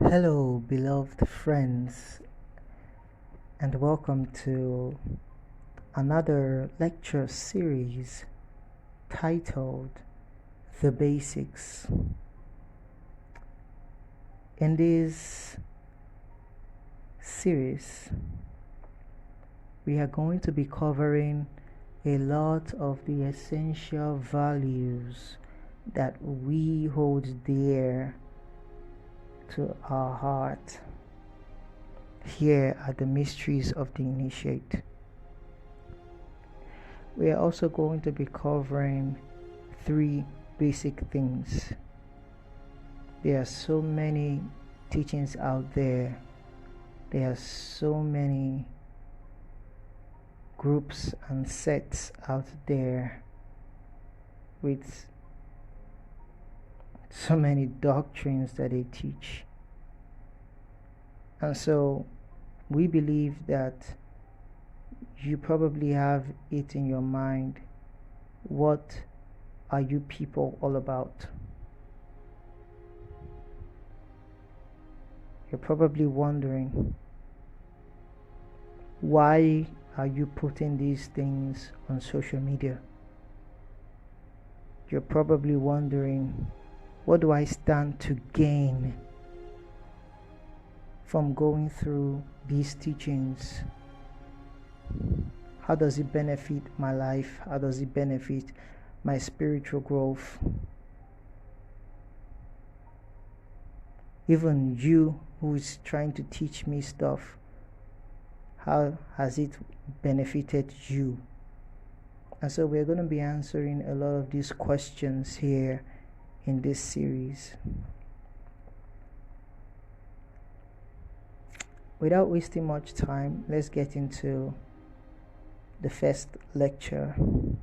Hello, beloved friends, and welcome to another lecture series titled The Basics. In this series, we are going to be covering a lot of the essential values that we hold dear to our heart here at the Mysteries of the Initiate. We are also going to be covering 3 basic things. There are so many teachings out there. There are so many groups and sects out there with so many doctrines that they teach. And so we believe that you probably have it in your mind. What are you people all about? You're probably wondering, why are you putting these things on social media? You're probably wondering, what do I stand to gain from going through these teachings? How does it benefit my life? How does it benefit my spiritual growth? Even you who is trying to teach me stuff, how has it benefited you? And so we're going to be answering a lot of these questions here in this series. Without wasting much time, let's get into the first lecture. In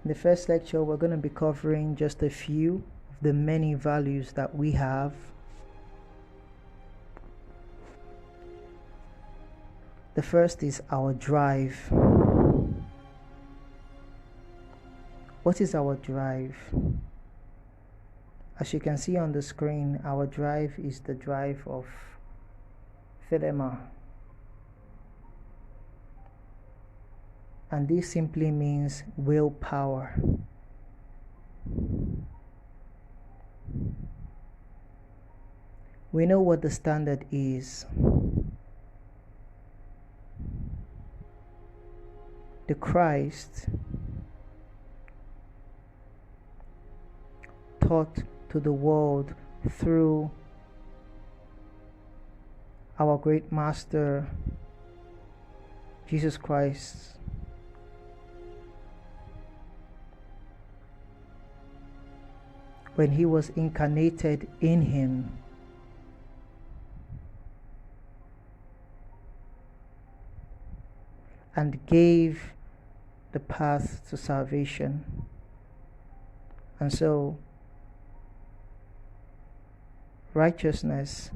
the first lecture, we're going to be covering just a few of the many values that we have. The first is our drive. What is our drive? As you can see on the screen, our drive is the drive of Philema. And this simply means willpower. We know what the standard is. The Christ taught to the world through our great master Jesus Christ. When he was incarnated in him, and gave the path to salvation. And so righteousness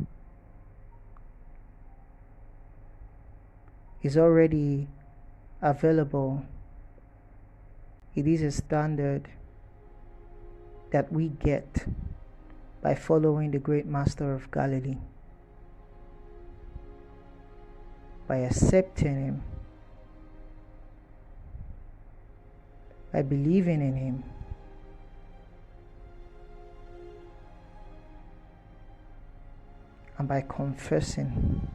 is already available. It is a standard that we get by following the great master of Galilee, by accepting him, by believing in him, and by confessing.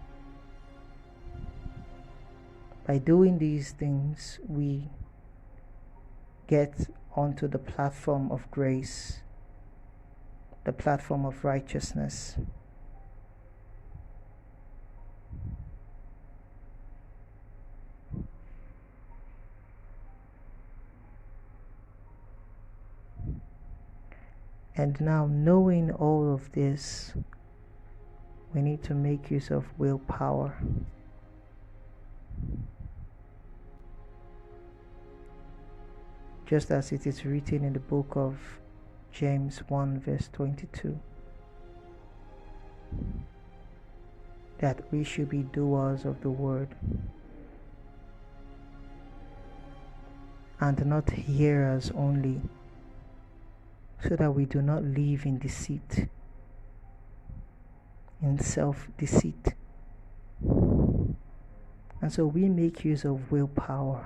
By doing these things, we get onto the platform of grace, the platform of righteousness. And now, knowing all of this, we need to make use of willpower. Just as it is written in the book of James 1 verse 22, that we should be doers of the word and not hearers only, so that we do not live in deceit, in self-deceit. And so we make use of willpower.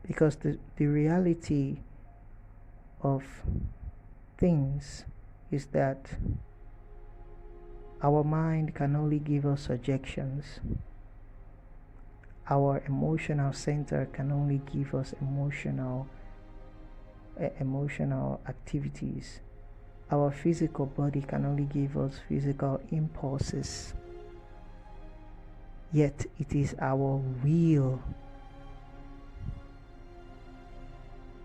Because the reality of things is that our mind can only give us suggestions. Our emotional center can only give us emotional activities. Our physical body can only give us physical impulses. Yet it is our will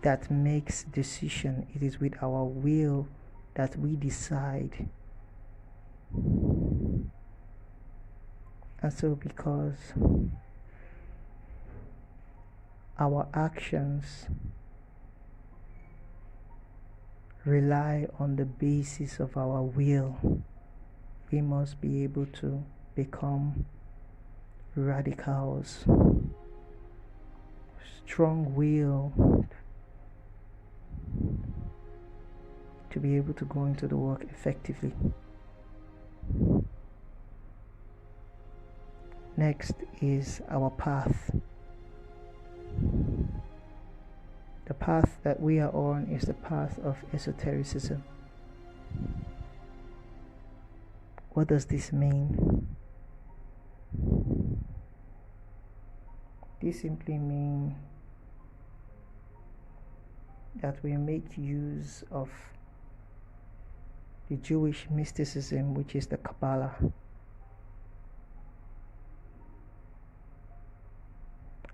that makes decision. It is with our will that we decide. And so because our actions rely on the basis of our will, we must be able to become radicals, strong will to be able to go into the work effectively. Next is our path. The path that we are on is the path of esotericism. What does this mean? This simply means that we make use of the Jewish mysticism, which is the Kabbalah,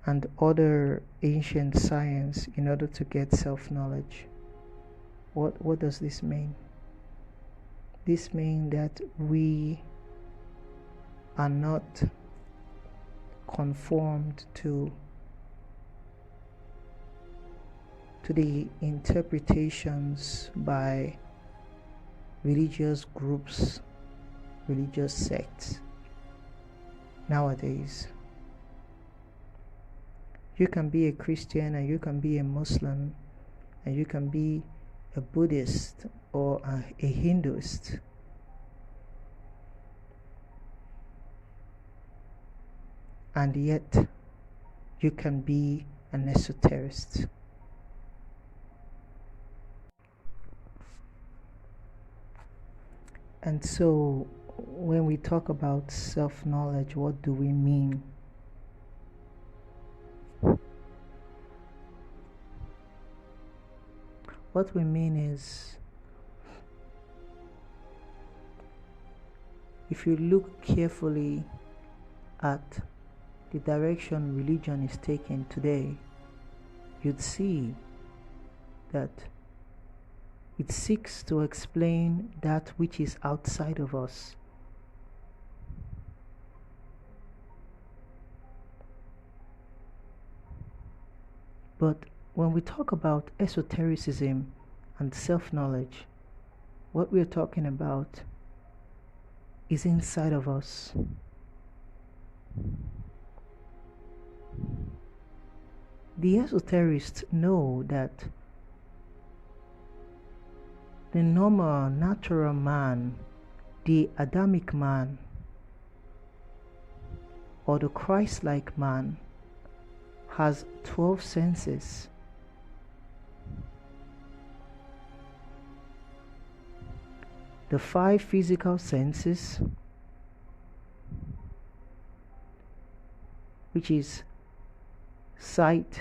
and other ancient science in order to get self-knowledge. What does this mean? This means that we are not conformed to the interpretations by religious groups, religious sects nowadays. You can be a Christian, and you can be a Muslim, and you can be a Buddhist or a Hinduist. And yet you can be an esoterist. And so when we talk about self-knowledge, what do we mean? What we mean is, if you look carefully at the direction religion is taking today, you'd see that it seeks to explain that which is outside of us. But when we talk about esotericism and self-knowledge, what we're talking about is inside of us. The esoterists know that the normal, natural man, the Adamic man, or the Christ-like man, has 12 senses. The 5 physical senses, which is sight,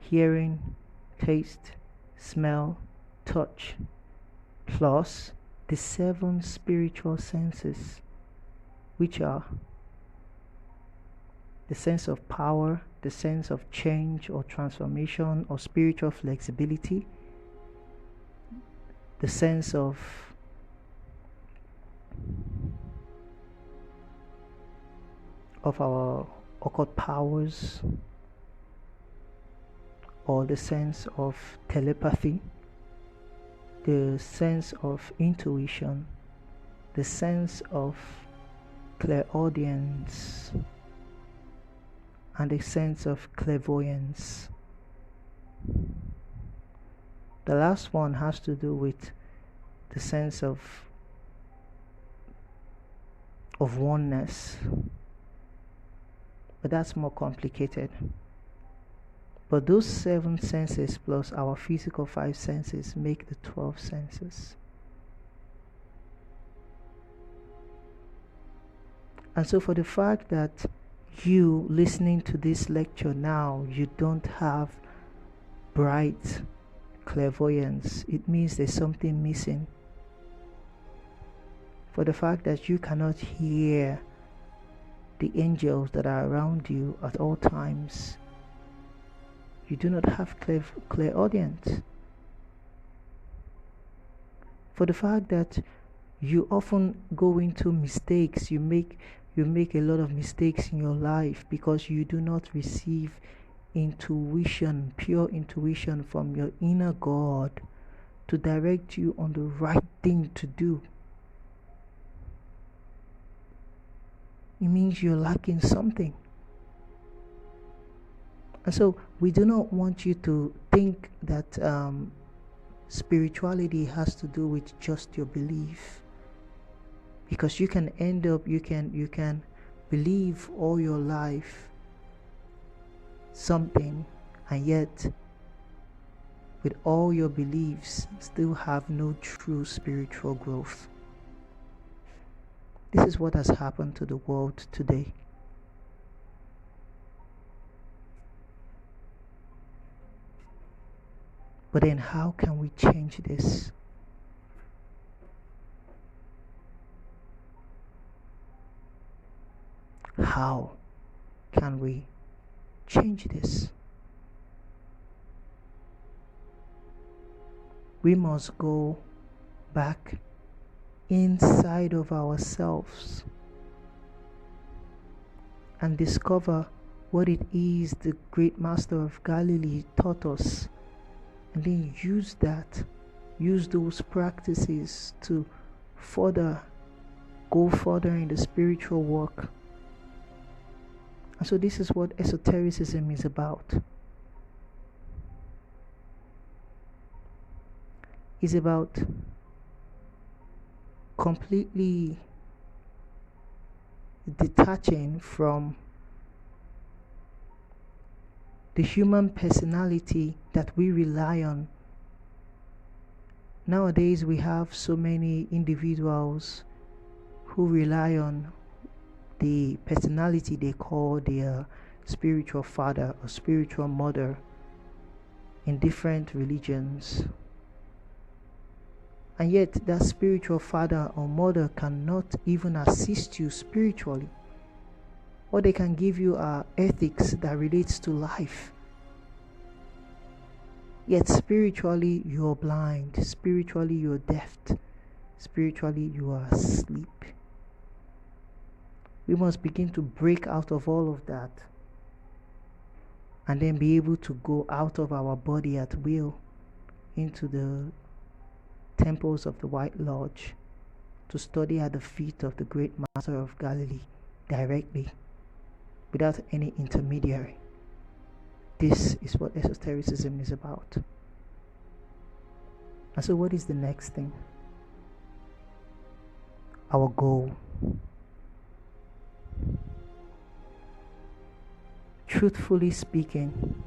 hearing, taste, smell, touch, plus the 7 spiritual senses, which are the sense of power, the sense of change or transformation or spiritual flexibility, the sense of our occult powers, or the sense of telepathy, the sense of intuition, the sense of clairaudience, and a sense of clairvoyance. The last one has to do with the sense of oneness, but that's more complicated. But those 7 senses plus our physical 5 senses make the 12 senses. And so for the fact that you listening to this lecture now, you don't have bright clairvoyance, it means there's something missing. For the fact that you cannot hear the angels that are around you at all times, you do not have clairaudience. For the fact that you often go into mistakes, you make a lot of mistakes in your life because you do not receive intuition, pure intuition from your inner God to direct you on the right thing to do. It means you're lacking something. And so we do not want you to think that spirituality has to do with just your belief, because you can end up, you can believe all your life something, and yet with all your beliefs still have no true spiritual growth. This is what has happened to the world today. But then how can we change this? How can we change this? We must go back inside of ourselves and discover what it is the great master of Galilee taught us, and then use those practices to go further in the spiritual work. And so this is what esotericism is about. It's about completely detaching from the human personality that we rely on. Nowadays we have so many individuals who rely on the personality they call their spiritual father or spiritual mother in different religions. And yet that spiritual father or mother cannot even assist you spiritually. What they can give you are ethics that relates to life. Yet spiritually you are blind, spiritually you are deaf, spiritually you are asleep. We must begin to break out of all of that and then be able to go out of our body at will into the temples of the White Lodge to study at the feet of the great Master of Galilee directly, without any intermediary. This is what esotericism is about. And so what is the next thing? Our goal. Truthfully speaking,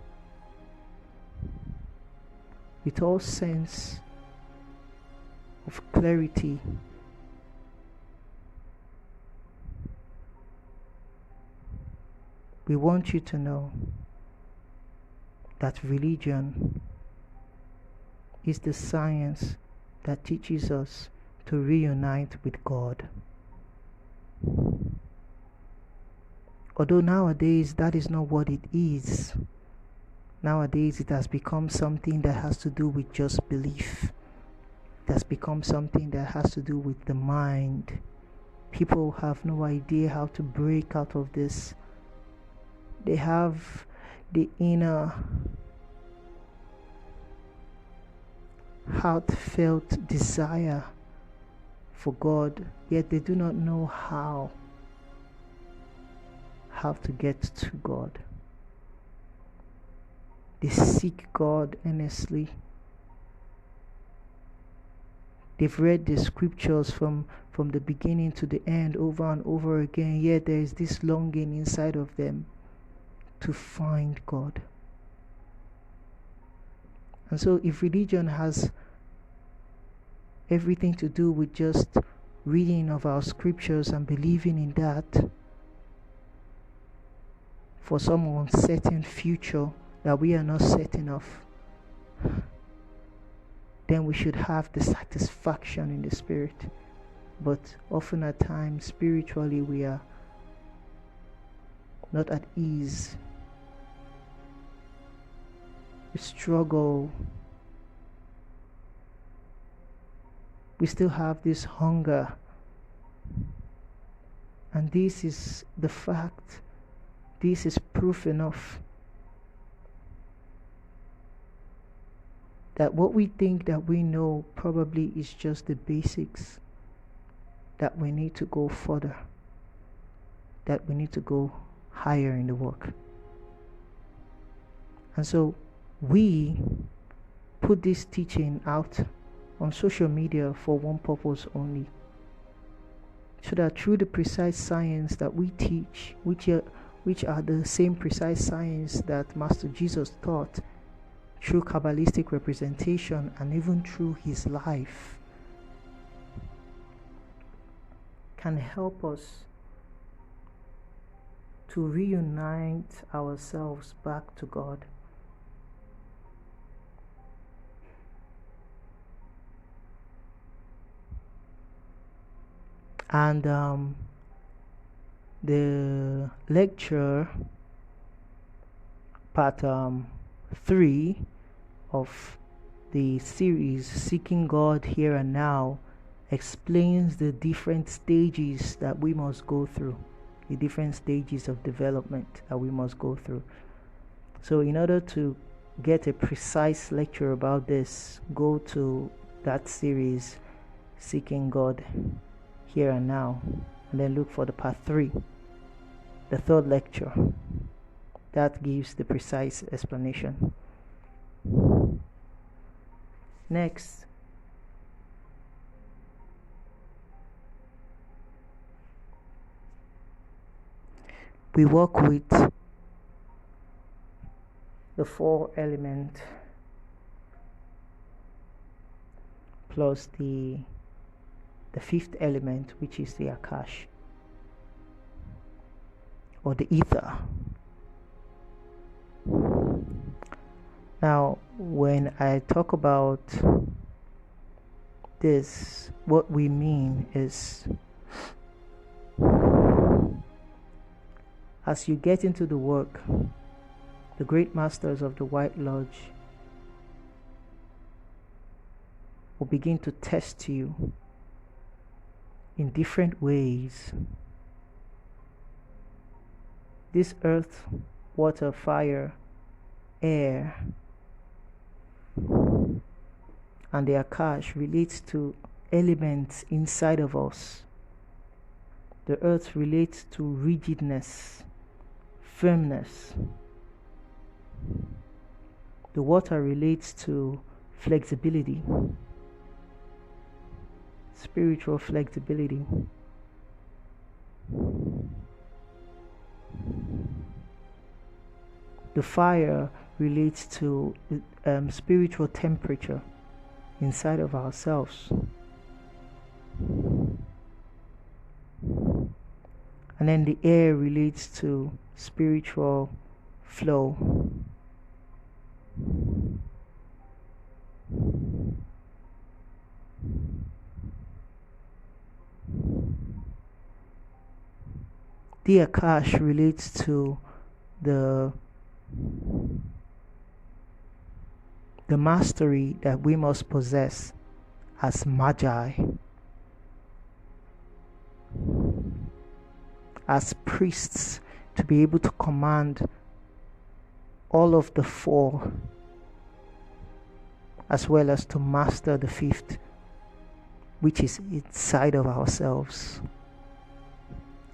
with all sense of clarity, we want you to know that religion is the science that teaches us to reunite with God. Although nowadays that is not what it is. Nowadays it has become something that has to do with just belief. It has become something that has to do with the mind. People have no idea how to break out of this. They have the inner heartfelt desire for God, yet they do not know how to get to God. They seek God earnestly. They've read the scriptures from the beginning to the end over and over again, yet there is this longing inside of them to find God. And so if religion has everything to do with just reading of our scriptures and believing in that for some uncertain future that we are not certain of, then we should have the satisfaction in the spirit. But often at times, spiritually, we are not at ease. We struggle. We still have this hunger. And this is the fact. This is proof enough that what we think that we know probably is just the basics, that we need to go further, that we need to go higher in the work. And so we put this teaching out on social media for one purpose only, so that through the precise science that we teach, which are the same precise science that Master Jesus taught, through Kabbalistic representation and even through his life, can help us to reunite ourselves back to God. And the lecture, part 3 of the series Seeking God Here and Now, explains the different stages that we must go through, the different stages of development that we must go through. So in order to get a precise lecture about this, go to that series Seeking God Here and Now, and then look for the part 3, the third lecture. That gives the precise explanation. Next, we work with the 4 elements plus the 5th element, which is the Akash, or the ether. Now, when I talk about this, what we mean is, as you get into the work, the great masters of the White Lodge will begin to test you in different ways. This earth, water, fire, air, and the Akash relates to elements inside of us. The earth relates to rigidness, firmness. The water relates to flexibility, spiritual flexibility. The fire relates to spiritual temperature inside of ourselves. And then the air relates to spiritual flow. The Akash relates to the mastery that we must possess as Magi, as priests, to be able to command all of the 4, as well as to master the 5th, which is inside of ourselves.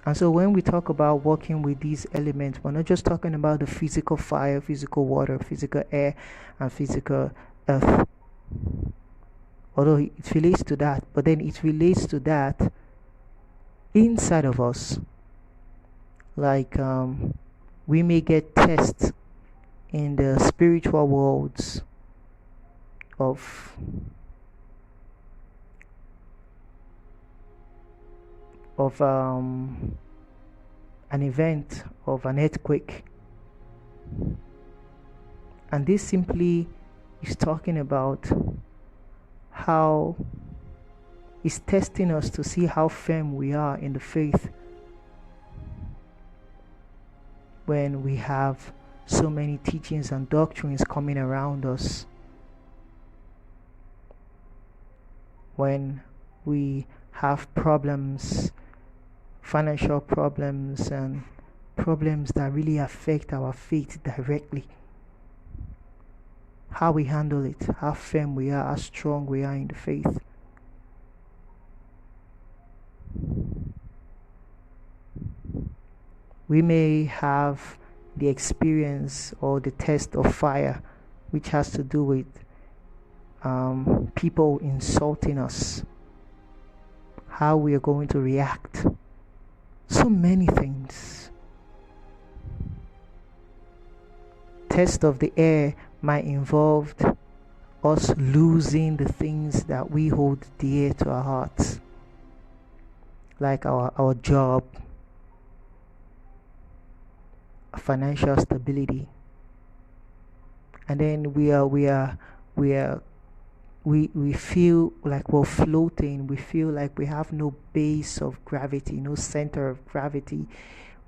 And so when we talk about working with these elements, we're not just talking about the physical fire, physical water, physical air, and physical earth. Although it relates to that, but then it relates to that inside of us. Like we may get tests in the spiritual worlds of an event, of an earthquake, and this simply is talking about how it's testing us to see how firm we are in the faith when we have so many teachings and doctrines coming around us, when we have problems, financial problems, and problems that really affect our faith directly. How we handle it, how firm we are, how strong we are in the faith. We may have the experience or the test of fire, which has to do with people insulting us, how we are going to react. So many things. Test of the air might involve us losing the things that we hold dear to our hearts, like our job, financial stability, and then we feel like we're floating. We feel like we have no base of gravity, no center of gravity.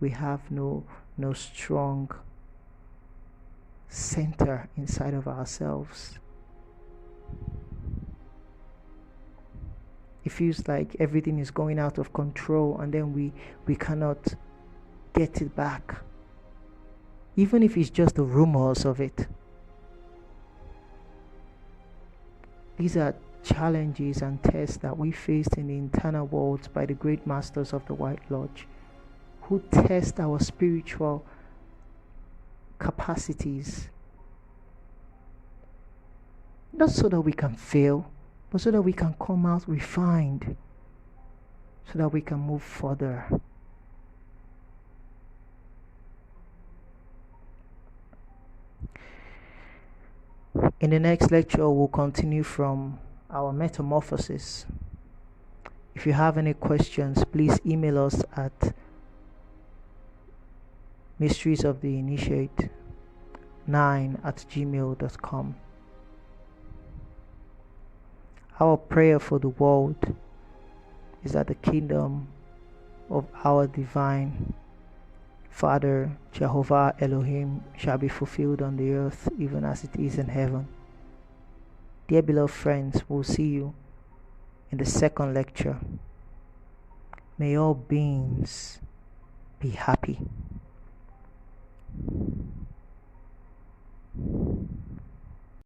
We have no strong center inside of ourselves. It feels like everything is going out of control, and then we cannot get it back, even if it's just the rumors of it. These are challenges and tests that we faced in the internal worlds by the great masters of the White Lodge, who test our spiritual capacities, not so that we can fail, but so that we can come out refined, so that we can move further. In the next lecture, we'll continue from our metamorphosis. If you have any questions, please email us at mysteriesoftheinitiate9@gmail.com. Our prayer for the world is that the kingdom of our divine Father, Jehovah Elohim, shall be fulfilled on the earth even as it is in heaven. Dear beloved friends, we'll see you in the second lecture. May all beings be happy.